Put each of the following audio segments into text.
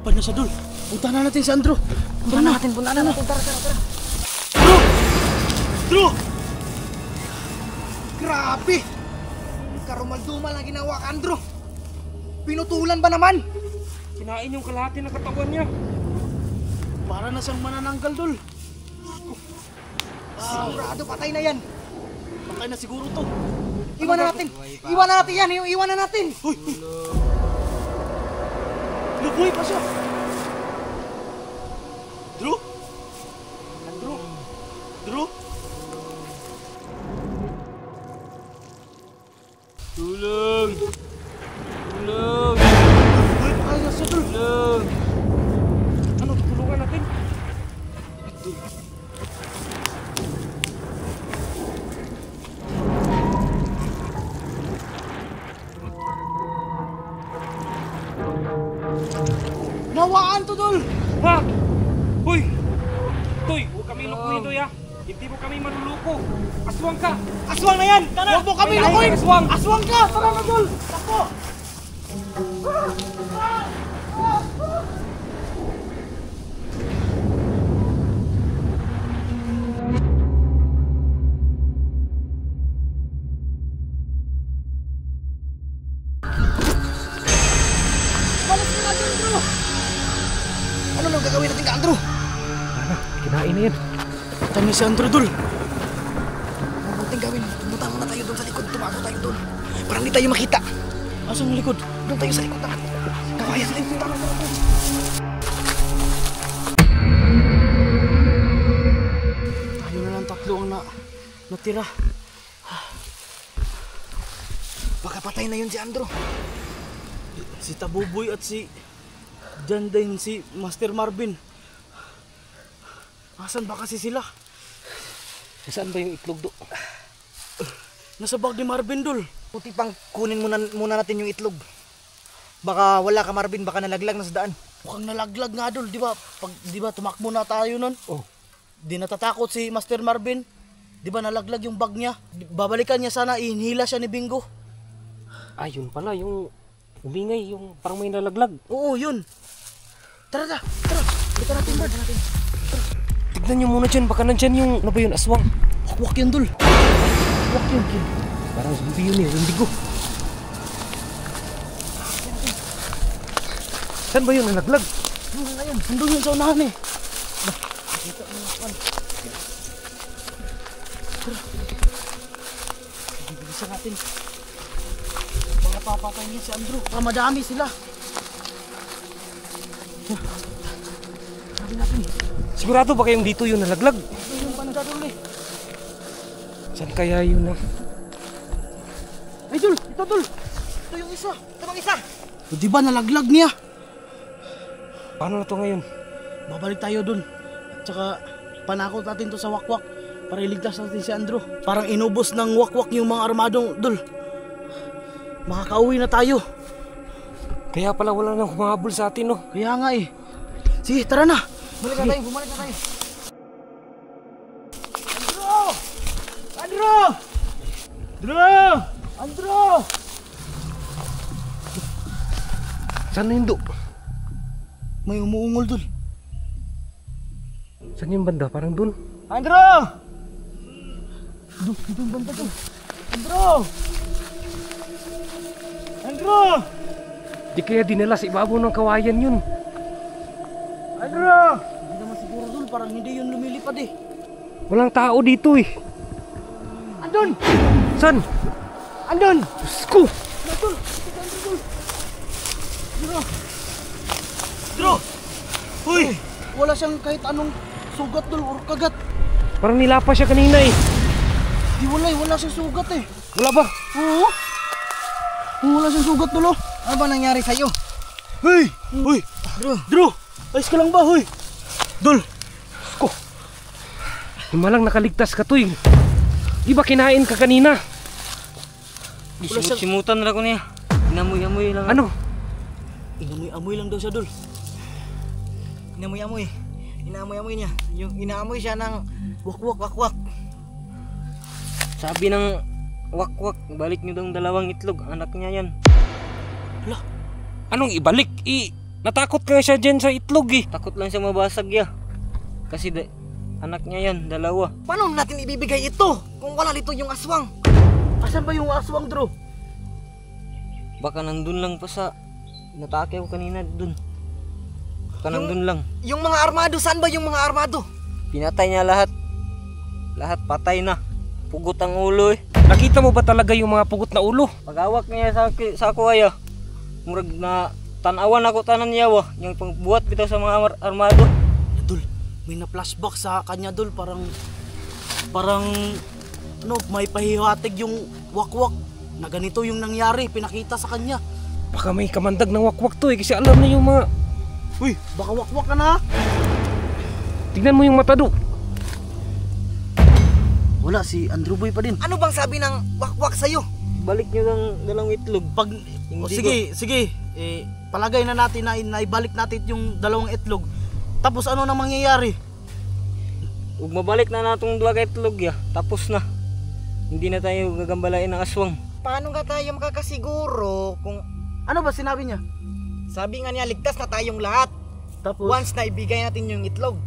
Lumipad na siya, Dol. Punta na natin si Andrew. Punta na natin. Tara. Drew! Grabe! Karumal-dumal ang ginawa ka, Andrew. Pinutulan ba naman? Kinain yung kalahati ng katawan niya. Para na siyang manananggal, Dol. Sigurado patay na yan. Patay na siguro to. Iwan na natin yan. Iwan na natin. Hoy! Lubuhay pa siya. Drew? Drew? Tulong! Tulong! Lubuhay pa kaya siya, Dol. Tulong! Ano, tutulungan natin? Nawaan to, Dol. Ha? Hoy! Toy, huwag kami lukuhin, Toy, ha? Hindi mo kami manuluko. Aswang ka! Aswang na yan. Tara. Huwag mo kami May lahi lukuhin. ng aswang. Aswang ka. Tara na, Dol. Ako. Balik na natin, Andrew. Ano nang gagawin natin ka, Andrew? Ano? Kinain na yan. Patay na si Andrew, Dol. Mabuting gawin. Pumunta muna tayo doon sa likod. Tumago tayo doon. Parang hindi tayo makita. Asan ang likod? Doon tayo sa likod. Tara. Kawaya sa likod. Tara. Tayo na lang tatlo ang natira. Baka patay na yun si Andrew. Si Tabuboy at si Jan din, si Master Marvin. Asan ba kasi sila? Saan ba yung itlog do? Nasa bag ni Marvin, Dol. Puti pang kunin muna natin yung itlog. Baka wala ka, Marvin. Baka nalaglag na sa daan. Mukhang nalaglag nga, Dol. Di ba tumakbo na tayo nun? Oh. Di natatakot si Master Marvin. Di ba nalaglag yung bag niya? Babalikan niya sana, ihinila siya ni Bingo. Ah, yun pala, yung umingay, yung parang may nalaglag. Oo, yun. Tara. Balikan natin, Bird. Tignan nyo muna dyan, baka nandyan yung, ano ba yun, aswang? Wakwak yun, Dol. Wakwak yun. Parang zombie yun eh, Wendigo. Saan ba yun nalaglag? Ayun, nandun yun sa unahan eh. Bilisan natin. Mga papatay niya si Andrew. Madami sila. Sabi natin. Sigurado ba kayong dito yun nalaglag? Ito yung banda, Dol eh. Saan kaya yun ah? Ay, Dol! Ito, Dol! Ito yung isa. Ito bang isa? O, di ba nalaglag niya? Paano na to ngayon? Babalik tayo dun. At saka panakot natin to sa wakwak para iligtas natin si Andrew. Parang inubos ng wakwak yung mga armadong, Dol. Makakauwi na tayo. Kaya pala wala nang humahabol sa atin, no? Kaya nga eh. Sige, tara na. Bumalik na tayo. Andrew! Saan na yun, Do? May umuungol, Dol. Saan yung banda? Parang dun. Andrew! Dol, dito yung banda, Dol. Andrew! Di kaya dinala sa ibabaw ng kawayan yun. Andrew! Hindi naman siguro, Dol. Parang hindi yun lumilipad eh. Walang tao dito eh. Andun! Saan? Andun! Diyos ko! Dol! Andrew! Hoy! Wala siyang kahit anong sugat, Dol, or kagat. Parang nilapa siya kanina eh. Di wala siyang sugat eh. Wala ba? Oo. Wala siyang sugat, Dol. Oh. Ano ba nangyari sa'yo? Hoy! Hoy! Drew! Ayos ka lang ba, hoy? Dol! Diyos ko! Himalang nakaligtas ka to eh. Di ba kinain ka kanina? Simutan na ako niya. Inamoy-amoy lang. Ano? Inamoy-amoy lang daw siya, Dol. Inamoy-amoy. Inaamoy-amoy niya. Yung inaamoy siya ng wakwak. Sabi ng wakwak, balik niyo daw ang dalawang itlog. Anak niya yan. Anong ibalik? Natakot ka siya dyan sa itlog eh. Takot lang siya mabasag ya. Kasi anak niya yan, dalawa. Paano natin ibibigay ito kung wala dito yung aswang? Asan ba yung aswang, Drew? Baka nandun lang pa sa... Natake ako kanina dun. Baka nandun lang. Yung mga armado, saan ba yung mga armado? Pinatay niya lahat. Lahat patay na. Pugot ang ulo eh. Nakita mo ba talaga yung mga pugot na ulo? Pag-awak niya sa ako ay murag na tanawan ako tanan niya wa. Yung pangbuhat bitaw sa mga armado. Dul, may na-flashback sa kanya, Dul. Parang ano, may pahihatig yung wakwak na ganito yung nangyari, pinakita sa kanya. Baka may kamandag ng wakwak to eh. Kasi alam na yung mga... Uy, baka wakwak ka na. Tignan mo yung mata do. Wala, si Andrew Boy pa din. Ano bang sabi ng wakwak sa'yo? Balik niyo ng dalawang itlog. Pag, sige, palagay na natin na ibalik natin yung dalawang itlog. Tapos ano na mangyayari? Ug mabalik na natong duha ka itlog ya. Tapos na. Hindi na tayo gagambalain ng aswang. Paano nga tayo makakasiguro kung... Ano ba sinabi niya? Sabi nga niya, ligtas na tayong lahat. Tapos, Once na ibigay natin yung itlog.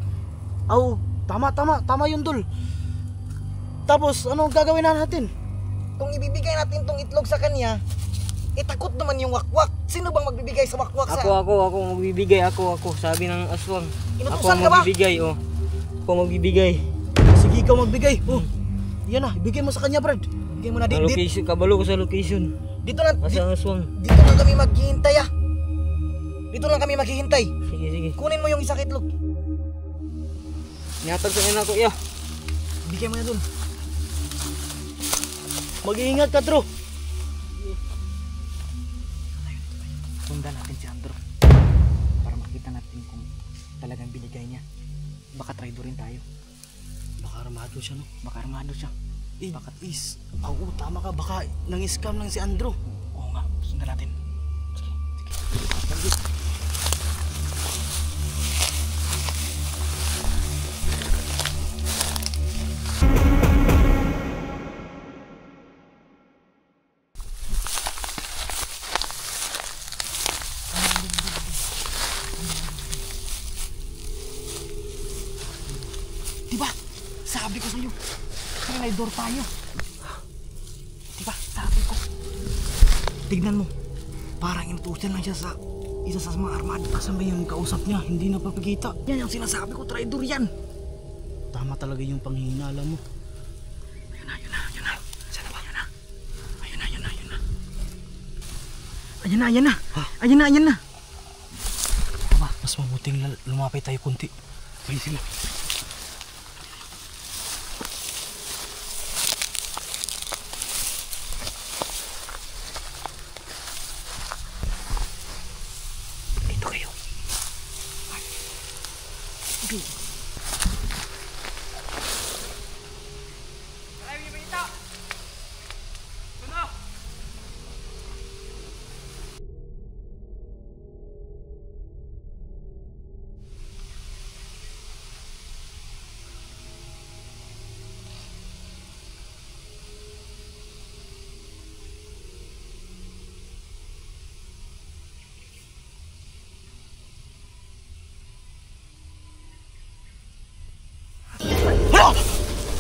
tama yun, Dul. Tapos, ano gagawin na natin? Kung ibibigay natin tong itlog sa kanya, takot naman yung wakwak. Sino bang magbibigay sa wakwak sa... Ako magbibigay, ako. Sabi ng aswang. Inutusan Ako ka ba? magbibigay, oh. Ako magbibigay. Sige, ikaw magbigay. Oh, yan na, ibigay mo sa kanya, Brad. Bigay mo na Sa location, kabalo ko sa location. dito lang Asa ang aswang? dito lang kami maghihintay ah. Dito lang kami maghihintay. Sige. Kunin mo yung isang itlog. Nihatag sa ina ko, ya. Bigay mo na dun. Mag-iingat ka, Drew. Sundan natin si Andrew para makita natin kung talagang binigay niya. Baka traitor rin tayo. Baka armado siya, no? Baka armado siya. Baka oo, tama ka. Baka nang-scam lang si Andrew. Oo nga, sundan natin. Sige. Diba? Sabi ko sa'yo, traitor tayo. Diba? Sabi ko. Tignan mo, parang inutusan lang siya sa isa sa mga armado. Asan ba yung kausap niya? Hindi na papakita. Yan yung sinasabi ko, traitor yan. Tama talaga yung panghihinala mo. Ayun na. Sana ba? Ayun na. Ayun na. Tama, mas mabuting lumapit tayo kunti. Sige. Dito kayo. Okay.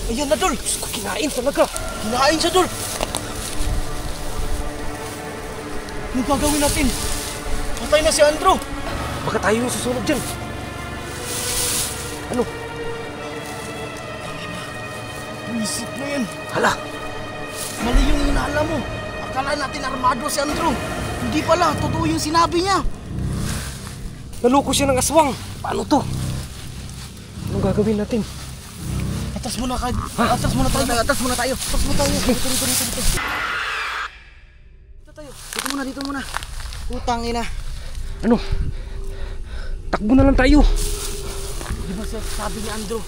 Ayan na, Dul! Kinain talaga! Kinain siya, Dul! Ano gagawin natin? Patay na si Andrew! Baka tayo yung susunod dyan. Ano? Isip na yan! Hala! Mali yung hinala mo! Akala natin armado si Andrew! Hindi pala! Totoo yung sinabi niya! Naloko siya ng aswang. Paano to? Anong gagawin natin? Atas muna tayo! Atas muna tayo! Dito muna! Utang ina. Ano? Takbo na lang tayo. Di ba sabi ni Andrew?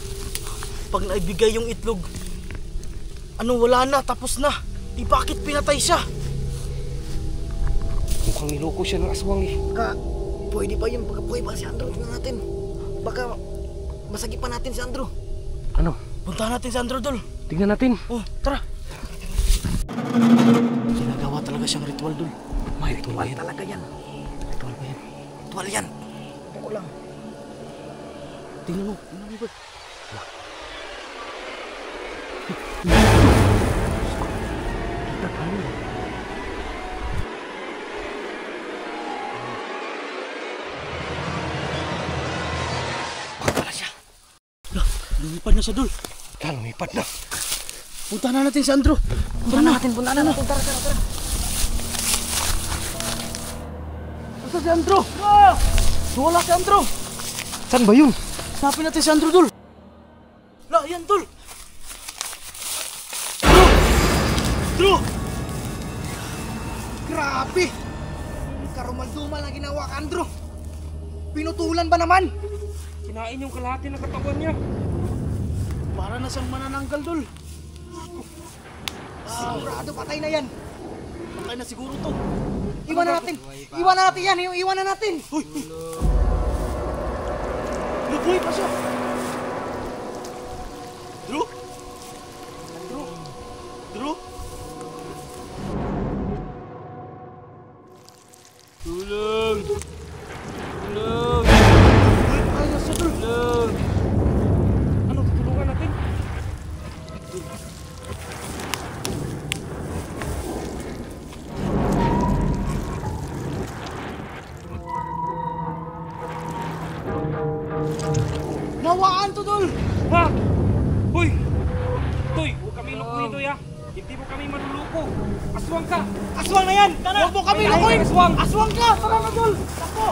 Pag naibigay yung itlog, wala na, tapos na. Bakit pinatay siya? Mukhang niloko siya ng aswang eh. Baka pwede pa yun. Baka pwede pa si Andrew. Tingnan natin. Baka masagi pa natin si Andrew. Ano? Puntahan natin si Andrew, Dul. Tignan natin. Oh, tara. Ginagawa talaga siyang ritual, Dul. May ritual Talaga yan. Ritual ba yan? aswal yan. Teko lang. Tingnan mo, Bert. Kita tayo. Baka pala siya. Lumipad na siya, Dol. Lumipad na. Punta na natin si Andrew. Punta na natin. Tara. Ito si Andrew. Wala si Andrew. Saan ba yun? Hanapin natin si Andrew, Dol. Yan, Dol. Andrew! Grabe! Karumal-dumal ang ginawa ka, Andrew. Pinutulan ba naman? Kinain yung kalahati ng katawan niya. Para na siyang manananggal, Dol. Sigurado patay na yan. Patay na siguro to. Iwan na natin. Iwan na natin yan. Iwan na natin. Nabuhay pa siya. Drew? Drew? Tulong! Tulong! Ay, nasa tulong! Ano, tutulungan natin? Nawaan to, Dol! Ha? Hoy! Toy, huwag kami lukuhin, Toy, ha? Hindi mo kami manuluko. Aswang ka! Aswang na yan. Huwag mo kami Ay, lukuin! aswang! Aswang ka! Tara na, Dol! Ako!